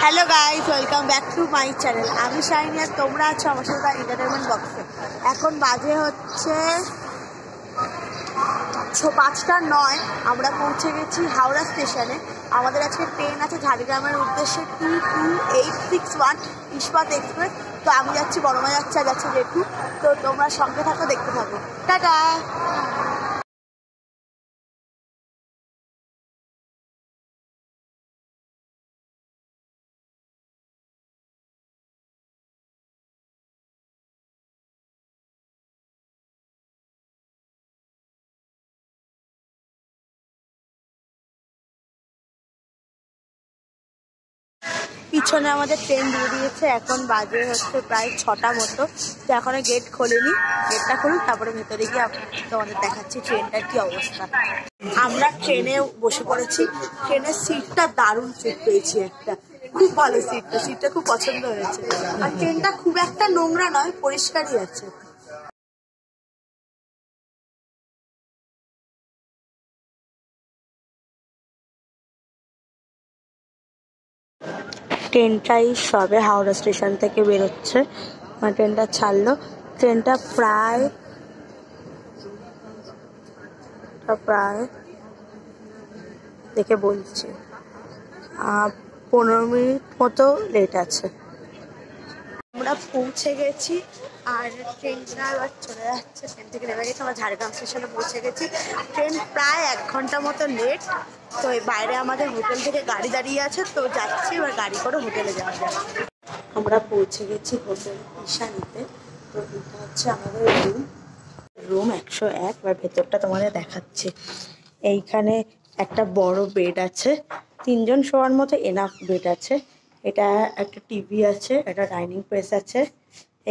Hello guys, welcome back to my channel. আমি shiny আর তোমরা আছো আমার সাথে এন্টারটেনমেন্ট বক্সে। এখন বাজে হচ্ছে 5:09। আমরা পৌঁছে গেছি হাওড়া স্টেশনে। আমাদের আজকে ট্রেন আছে ঝাড়গ্রামের উদ্দেশ্যে 2861 ইস্পাত এক্সপ্রেস। তো আমি যাচ্ছি, বড়মা যাচ্ছে, আর যাচ্ছে জেঠু। তো তোমরা সঙ্গে থাকো, দেখতে থাকো। টাটা। পিছনে আমাদের ট্রেন দিয়ে দিয়েছে। এখন বাজে হচ্ছে প্রায় 6টা মতো। তো এখনো গেট খোলেনি। গেটটা খুলুন, তারপরে ভেতরে গিয়ে তোমাদের দেখাচ্ছি ট্রেনটার কি অবস্থা। আমরা ট্রেনে বসে পড়েছি। ট্রেনের সিটটা দারুণ সিট পেয়েছি একটা, খুব ভালো সিটটা খুব পছন্দ হয়েছে। আর ট্রেনটা খুব একটা নোংরা নয়, পরিষ্কারই আছে। ট্রেনটাই সবে হাওড়া স্টেশন থেকে বেরোচ্ছে, মানে ট্রেনটা ছাড়লো। ট্রেনটা প্রায় দেখে বলছি 15 মিনিট মতো লেট আছে। আমরা পৌঁছে গেছি আর ট্রেনটা এবার চলে যাচ্ছে। ট্রেন থেকে নেমে গেছি, আমরা ঝাড়গ্রাম স্টেশনে পৌঁছে গেছি। ট্রেন প্রায় 1 ঘন্টা মতো লেট। তো এই বাইরে আমাদের হোটেল থেকে গাড়ি দাঁড়িয়ে আছে, তো যাচ্ছি এবার গাড়ি করে হোটেলে যাওয়া যায়। আমরা পৌঁছে গেছি হোটেল ঈশানীতে। তো এটা হচ্ছে আমাদের রুম 101। এবার ভেতরটা তোমাদের দেখাচ্ছে। এইখানে একটা বড় বেড আছে, 3 জন শোয়ার মতো এনাফ বেড আছে। এটা একটা টিভি আছে, একটা ডাইনিং প্রেস আছে,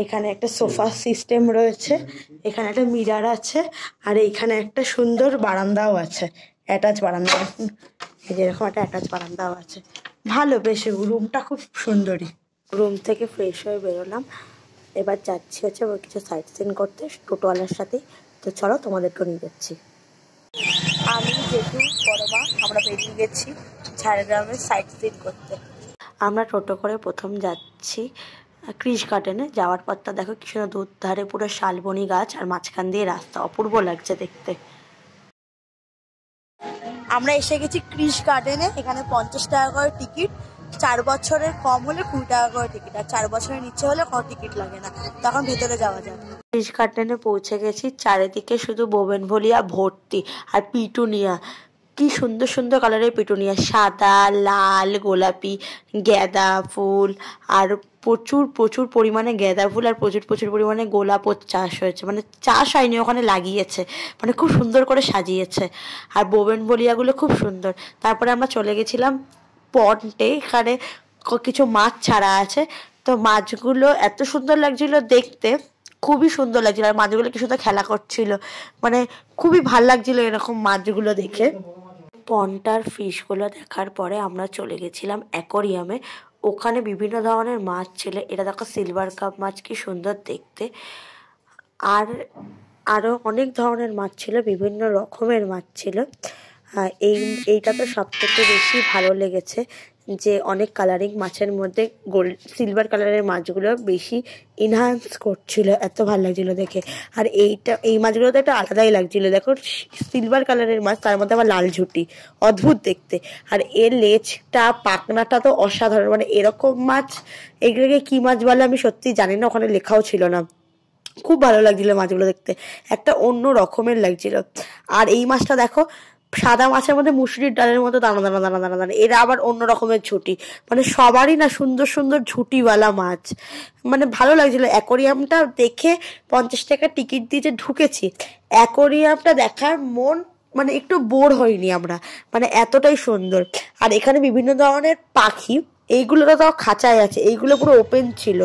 এখানে একটা সোফা সিস্টেম রয়েছে, এখানে একটা মিরার আছে, আর এইখানে একটা সুন্দর বারান্দাও আছে, অ্যাটাচ বারান্দা। যেরকম একটা অ্যাটাচ বারান্দাও আছে। ভালো, বেশ রুমটা খুব সুন্দরই। রুম থেকে ফ্রেশ হয়ে বেরোলাম। এবার যাচ্ছি হচ্ছে কিছু সাইট সিন করতে টোটোওয়ালার সাথেই। তো চলো তোমাদেরকে নিয়ে যাচ্ছি। আমি জেঠু বড়মা আমরা বেরিয়ে গেছি ঝাড়গ্রামের সাইট সিন করতে। আমরা টোটো করে প্রথম যাচ্ছি ক্রিশ গার্ডেনে। যাওয়ার পরটা দেখো কি সুন্দর, দুধ ধারে পুরো শালবনি গাছ আর মাঝখান দিয়ে রাস্তা, অপূর্ব লাগছে দেখতে। আমরা এসে গেছি ক্রিশ গার্ডেনে। এখানে 50 টাকা করে টিকিট। 4 বছরের কম হলে 20 টাকা করে টিকিট, আর 4 বছরের নিচে হলে কোনো টিকিট লাগে না। তখন ভেতরে যাওয়া যায়। ক্রিশ গার্ডেনে পৌঁছে গেছি। চারিদিকে শুধু বোগেনভেলিয়া ভর্তি আর পিটুনিয়া। কি সুন্দর সুন্দর কালারের পিটুনিয়া, সাদা, লাল, গোলাপি, গাঁদা ফুল, আর প্রচুর প্রচুর পরিমাণে গাঁদা ফুল আর প্রচুর প্রচুর পরিমাণে গোলাপও চাষ হয়েছে। মানে চাষ হয়নি, ওখানে লাগিয়েছে, মানে খুব সুন্দর করে সাজিয়েছে। আর বোগেনভেলিয়াগুলো খুব সুন্দর। তারপরে আমরা চলে গেছিলাম পন্ডে। এখানে কিছু মাছ ছাড়া আছে। তো মাছগুলো এত সুন্দর লাগছিল দেখতে, খুবই সুন্দর লাগছিল। আর মাছগুলো কি সুন্দর খেলা করছিল, মানে খুবই ভাল লাগছিল এরকম মাছগুলো দেখে। পন্ডার ফিশগুলো দেখার পরে আমরা চলে গেছিলাম অ্যাকোরিয়ামে। ওখানে বিভিন্ন ধরনের মাছ ছিল। এটা দেখো সিলভার কাপ মাছ, কি সুন্দর দেখতে। আর আরও অনেক ধরনের মাছ ছিল, বিভিন্ন রকমের মাছ ছিল। এইটা তো সব থেকে বেশি ভালো লেগেছে, যে অনেক কালারিং মাছের মধ্যে সিলভার কালারের মাছগুলো বেশি ইনহ্যান্স করছিল, এত ভালো লাগছিল দেখে। আর এই মাছগুলো তো একটা আলাদাই লাগছিল। দেখো সিলভার কালারের মাছ, তার মধ্যে আবার লাল ঝুঁটি, অদ্ভুত দেখতে। আর এর লেজটা, পাখনাটা তো অসাধারণ। মানে এরকম মাছ, এগুলোকে কি মাছ বলে আমি সত্যি জানি না, ওখানে লেখাও ছিল না। খুব ভালো লাগছিল মাছগুলো দেখতে, একটা অন্য রকমের লাগছিল। আর এই মাছটা দেখো, সাদা মাছের মধ্যে মুসুরির ডালের মতো দানা দানা দানা দানা দানা, এরা আবার অন্য রকমের ঝুঁটি। মানে সবারই না সুন্দর সুন্দর ঝুঁটিওয়ালা মাছ, মানে ভালো লাগছিল। অ্যাকোরিয়ামটা দেখে 50 টাকা টিকিট দিয়ে যে ঢুকেছি, অ্যাকোরিয়ামটা দেখার মন মানে একটু বোর হয়নি আমরা, মানে এতটাই সুন্দর। আর এখানে বিভিন্ন ধরনের পাখি, এইগুলো তো তাও খাঁচায় আছে, এইগুলো পুরো ওপেন ছিল।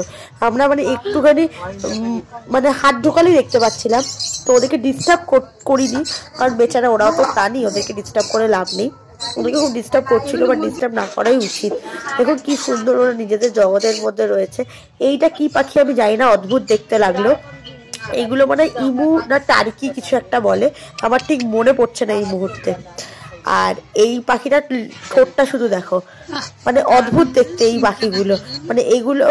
আমরা মানে একটুখানি মানে হাত ঢোকালেই দেখতে পাচ্ছিলাম। তো ওদেরকে ডিস্টার্ব করিনি, কারণ বেচারা ওরাও তো প্রাণী, ওদেরকে ডিস্টার্ব করে লাভ নেই। ওদেরকে খুব ডিস্টার্ব করছিল, বাট ডিস্টার্ব না করাই উচিত। দেখুন কি সুন্দর ওরা নিজেদের জগতের মধ্যে রয়েছে। এইটা কি পাখি আমি জানি না, অদ্ভুত দেখতে লাগলো। এইগুলো মানে ইমু না টার্কি কিছু একটা বলে, আমার ঠিক মনে পড়ছে না এই মুহূর্তে। আর এই পাখিটার ঠোঁটটা শুধু দেখো, মানে অদ্ভুত দেখতে এই পাখিগুলো। মানে এইগুলো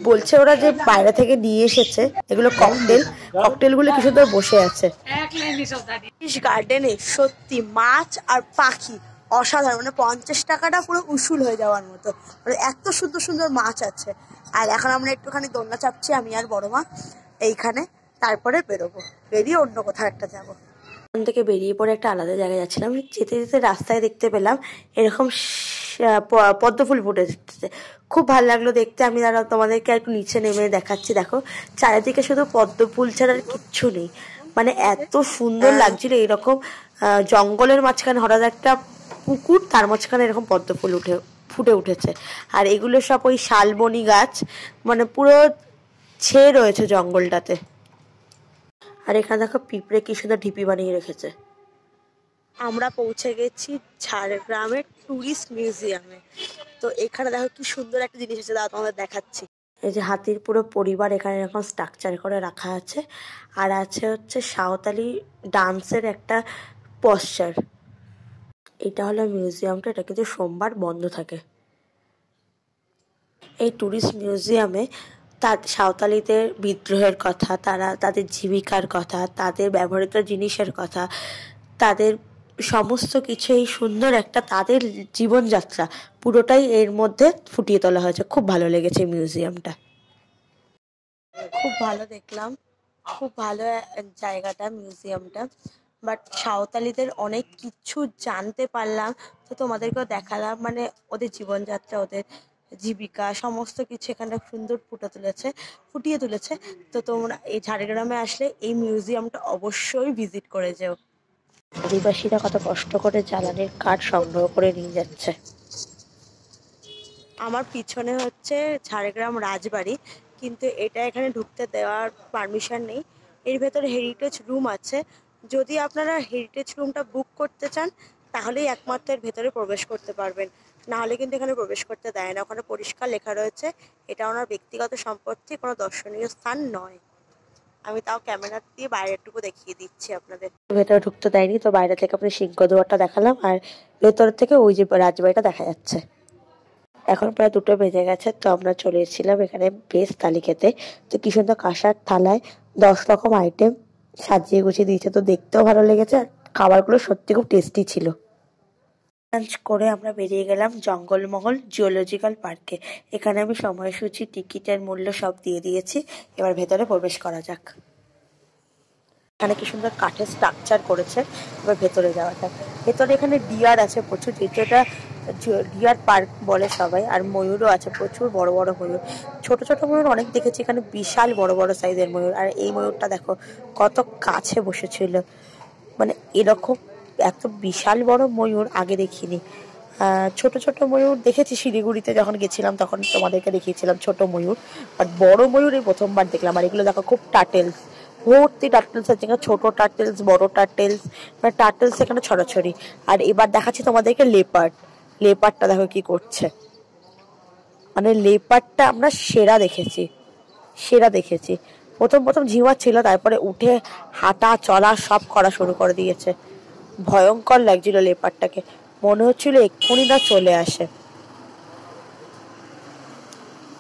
বলছে ওরা যে বাইরে থেকে নিয়ে এসেছে, এগুলো ককটেলগুলো কি সুন্দর বসে আছে। গার্ডেনে সত্যি মাছ আর পাখি অসাধারণ, মানে 50 টাকাটা পুরো উসুল হয়ে যাওয়ার মতো, মানে এত সুন্দর সুন্দর মাছ আছে। আর এখন আমরা একটুখানি দোলনা চাপছি আমি আর বড় মা এইখানে, তারপরে বেরোবো, বেরিয়ে অন্য কোথাও একটা যাবো। ওখান থেকে বেরিয়ে পড়ে একটা আলাদা জায়গায় যাচ্ছিলাম, যেতে যেতে রাস্তায় দেখতে পেলাম এরকম পদ্ম ফুল ফুটেছে, খুব ভালো লাগলো দেখতে। আমি তোমাদেরকে একটু নিচে নেমে দেখাচ্ছি, দেখো চারিদিকে শুধু পদ্ম ফুল ছাড়া আর কিচ্ছু নেই, মানে এত সুন্দর লাগছিল। এরকম জঙ্গলের মাঝখানে হঠাৎ একটা পুকুর, তার মাঝখানে এরকম পদ্ম ফুল ফুটে উঠেছে। আর এগুলো সব ওই শালবনি গাছ, মানে পুরো ছেয়ে রয়েছে জঙ্গলটাতে। আর এখানে দেখো পিঁপড়ে কি সুন্দর ঢিপি বানিয়ে রেখেছে। আমরা পৌঁছে গেছি ঝাড়গ্রামের টুরিস্ট মিউজিয়ামে। তো এখানে দেখো কি সুন্দর একটা জিনিস আছে, দাদা তোমাদের দেখাচ্ছি। এই যে হাতির পুরো পরিবার এখানে এরকম স্ট্রাকচার করে রাখা আছে। আর আছে হচ্ছে সাঁওতালি ডান্সের একটা পশ্চার। এটা হলো মিউজিয়ামটা, এটা কিন্তু সোমবার বন্ধ থাকে। এই টুরিস্ট মিউজিয়ামে সাঁওতালিদের বিদ্রোহের কথা, তাদের জীবিকার কথা, তাদের ব্যবহৃত জিনিসের কথা, তাদের সমস্ত কিছু, এই সুন্দর একটা তাদের জীবনযাত্রা পুরোটাই এর মধ্যে ফুটিয়ে তোলা হয়েছে। খুব ভালো লেগেছে মিউজিয়ামটা, খুব ভালো দেখলাম, খুব ভালো জায়গাটা মিউজিয়ামটা। বাট সাঁওতালিদের অনেক কিছু জানতে পারলাম, তো তোমাদেরকেও দেখালাম, মানে ওদের জীবনযাত্রা, ওদের জীবিকা, সমস্ত কিছু এখানে সুন্দর ফুটিয়ে তুলেছে। তো তোমরা এই ঝাড়গ্রামে আসলে এই মিউজিয়ামটা অবশ্যই ভিজিট করে যেও। আদিবাসীরা কত কষ্ট করে জ্বালানির কাঠ সংগ্রহ করে নিয়ে যাচ্ছে। আমার পিছনে হচ্ছে ঝাড়গ্রাম রাজবাড়ি, কিন্তু এটা এখানে ঢুকতে দেওয়ার পারমিশন নেই। এর ভেতরে হেরিটেজ রুম আছে, যদি আপনারা হেরিটেজ রুমটা বুক করতে চান তাহলেই একমাত্র এর ভেতরে প্রবেশ করতে পারবেন, নাহলে কিন্তু এখানে প্রবেশ করতে দেয় না। ওখানে পরিষ্কার লেখা রয়েছে এটা ওনার ব্যক্তিগত সম্পত্তি, কোনো দর্শনীয় স্থান নয়। আমি তাও ক্যামেরা দিয়ে বাইরেরটুকু দেখিয়ে দিচ্ছি আপনাদের। ভেতরে ঢুকতে দেয়নি, তো বাইরে থেকে আপনি সিংহদুয়ারটা দেখালাম, আর ভেতর থেকে ওই যে রাজবাড়িটা দেখা যাচ্ছে। এখন প্রায় 2টো বেজে গেছে, তো আমরা চলে এসেছিলাম এখানে বেশ থালি খেতে। তো কি সুন্দর কাঁসার থালায় 10 রকম আইটেম সাজিয়ে গুছিয়ে দিয়েছে, তো দেখতেও ভালো লেগেছে, আর খাবারগুলো সত্যি খুব টেস্টি ছিল। লাঞ্চ করে আমরা বেরিয়ে গেলাম জঙ্গলমহল জিওলজিক্যাল পার্কে। এখানে আমি সময়সূচি, টিকিটের মূল্য সব দিয়ে দিয়েছি, এবার ভেতরে প্রবেশ করা যাক। এখানে কি সুন্দর কাঠের স্ট্রাকচার করেছে, এবার ভেতরে যাওয়া যাক। ভেতরে এখানে ডিয়ার আছে প্রচুর, যেটা ডিয়ার পার্ক বলে সবাই। আর ময়ূরও আছে, প্রচুর বড় বড় ময়ূর। ছোট ছোট ময়ূর অনেক দেখেছি, এখানে বিশাল বড় বড় সাইজের ময়ূর। আর এই ময়ূরটা দেখো কত কাছে বসেছিল, মানে এরকম এত বিশাল বড় ময়ূর আগে দেখিনি। ছোট ছোট ময়ূর দেখেছি শিলিগুড়িতে যখন গেছিলাম, তখন তোমাদেরকে দেখিয়েছিলাম ছোট ময়ূর, বাট বড় ময়ূর এই প্রথমবার দেখলাম। আর এগুলো দেখো খুব টার্টেলস, ভর্তি টার্টেলস আছে, ছোট টার্টেলস, বড় টার্টেলস, মানে টার্টেলস এখানে ছড়াছড়ি। আর এবার দেখাচ্ছি তোমাদেরকে লেপার্ডটা দেখো কি করছে, মানে লেপার্ডটা আমরা সেরা দেখেছি। প্রথম ঝিমাচ্ছিল, তারপরে উঠে হাঁটা চলা সব করা শুরু করে দিয়েছে। ভয়ঙ্কর লাগছিল লেপারটাকে, মনে হচ্ছিল এক্ষুনি না চলে আসে।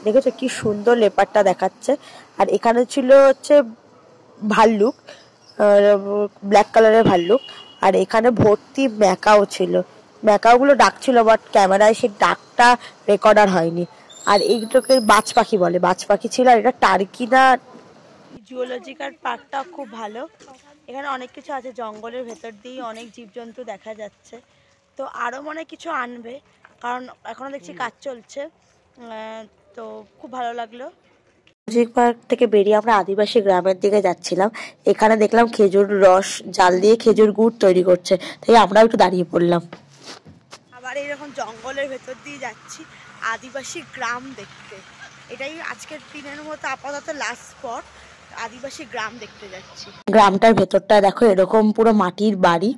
দেখেছো কি সুন্দর লেপারটা দেখাচ্ছে। আর এখানে ছিল হচ্ছে ভাল্লুক, ব্ল্যাক কালারের ভাল্লুক। আর এখানে ভর্তি ম্যাকাও ছিল, ম্যাকাওগুলো ডাকছিল, বাট ক্যামেরায় সেই ডাকটা রেকর্ডার হয়নি। আর এইগুলোকে বাজ পাখি বলে, বাজ পাখি ছিল। আর এটা টার্কি না। জিওলজিক্যাল পার্কটা খুব ভালো, এখানে অনেক কিছু আছে, জঙ্গলের ভেতর দিয়ে অনেক জীবজন্তু দেখা যাচ্ছে। তো আরও মনে কিছু আনবে, কারণ এখনও দেখছি কাজ চলছে। তো খুব ভালো লাগলো। মিউজিক পার্ক থেকে বেরিয়ে আমরা আদিবাসী গ্রামের দিকে যাচ্ছিলাম। এখানে দেখলাম খেজুর রস জাল দিয়ে খেজুর গুড় তৈরি করছে, তাই আমরাও একটু দাঁড়িয়ে পড়লাম। আবার এইরকম জঙ্গলের ভেতর দিয়ে যাচ্ছি আদিবাসী গ্রাম দেখতে। এটাই আজকের দিনের মতো আপাতত লাস্ট স্পট, আদিবাসী গ্রাম দেখতে যাচ্ছি। গ্রামটার ভেতরটা দেখো এরকম পুরো মাটির বাড়ি,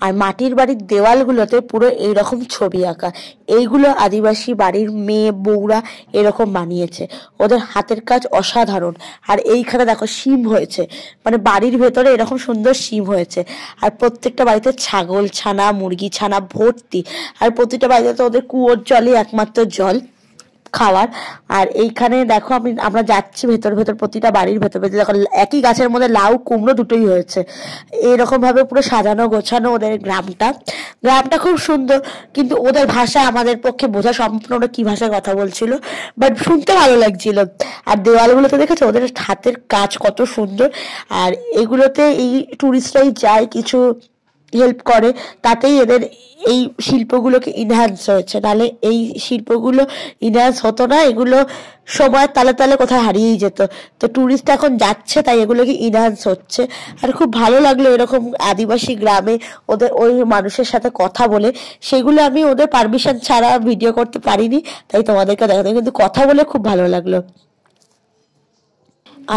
আর মাটির বাড়ির দেওয়ালগুলোতে পুরো এইরকম ছবি আঁকা। এইগুলো আদিবাসী বাড়ির মেয়ে বউরা এরকম বানিয়েছে, ওদের হাতের কাজ অসাধারণ। আর এইখানে দেখো শিম হয়েছে, মানে বাড়ির ভেতরে এরকম সুন্দর শিম হয়েছে। আর প্রত্যেকটা বাড়িতে ছাগল ছানা মুরগি ছানা ভর্তি। আর প্রতিটা বাড়িতে তো ওদের কুয়োর জলই একমাত্র জল খাওয়ার। আর এইখানে দেখো আমরা যাচ্ছি ভেতর ভেতর, প্রতিটা বাড়ির ভেতর ভেতর দেখো একই গাছের মধ্যে লাউ কুমড়ো দুটোই হয়েছে। এরকম ভাবে পুরো সাজানো গোছানো ওদের গ্রামটা খুব সুন্দর। কিন্তু ওদের ভাষা আমাদের পক্ষে বোঝা সম্পূর্ণ, ওরা কি ভাষায় কথা বলছিল, বাট শুনতে ভালো লাগছিল। আর দেওয়ালগুলোতে দেখেছো ওদের হাতের কাজ কত সুন্দর। আর এগুলোতে এই টুরিস্টরাই যায় কিছু হেল্প করে, তাতেই এদের এই শিল্পগুলোকে ইনহ্যান্স হয়েছে, নাহলে এই শিল্পগুলো ইনহ্যান্স হতো না, এগুলো সময়ের তালে তালে কোথায় হারিয়েই যেত। তো টুরিস্ট এখন যাচ্ছে তাই এগুলোকে ইনহ্যান্স হচ্ছে। আর খুব ভালো লাগলো এরকম আদিবাসী গ্রামে ওদের ওই মানুষের সাথে কথা বলে। সেগুলো আমি ওদের পারমিশন ছাড়া ভিডিও করতে পারিনি, তাই তোমাদেরকে দেখাতে, কিন্তু কথা বলে খুব ভালো লাগলো।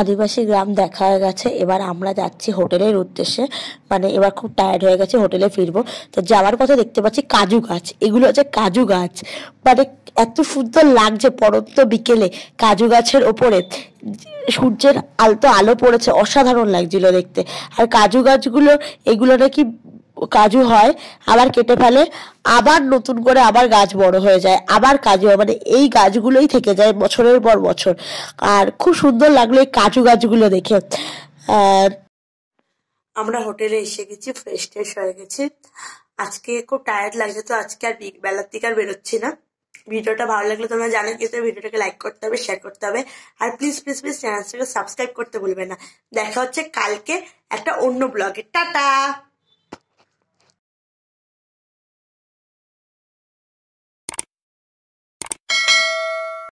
আদিবাসী গ্রাম দেখা হয়ে গেছে, এবার আমরা যাচ্ছি হোটেলের উদ্দেশ্যে। মানে এবার খুব টায়ার্ড হয়ে গেছে, হোটেলে ফিরবো। তো যাওয়ার পথে দেখতে পাচ্ছি কাজু গাছ, এগুলো হচ্ছে কাজু গাছ। মানে এত সুন্দর লাগছে পরন্ত বিকেলে কাজু গাছের ওপরে সূর্যের আলতো আলো পড়েছে, অসাধারণ লাগছিল দেখতে। আর কাজু গাছগুলো এগুলো নাকি কাজু হয় আবার কেটে ফেলে, আবার নতুন করে আবার গাছ বড় হয়ে যায়, আবার কাজু হয়, মানে এই গাছগুলোই থেকে যায় বছরের পর বছর। আর খুব সুন্দর লাগলো এই কাজু গাছগুলো দেখে। আমরা হোটেলে এসে গেছি, ফ্রেশ ট্রেশ হয়ে গেছি। আজকে খুব টায়ার্ড লাগছে, তো আজকে আর বেলার দিকে আর বেরোচ্ছি না। ভিডিওটা ভালো লাগলে তোমরা জানো কি, ভিডিওটাকে লাইক করতে হবে, শেয়ার করতে হবে। আর প্লিজ প্লিজ প্লিজ চ্যানেলটাকে সাবস্ক্রাইব করতে ভুলবে না। দেখা হচ্ছে কালকে একটা অন্য ব্লগে। টাটা।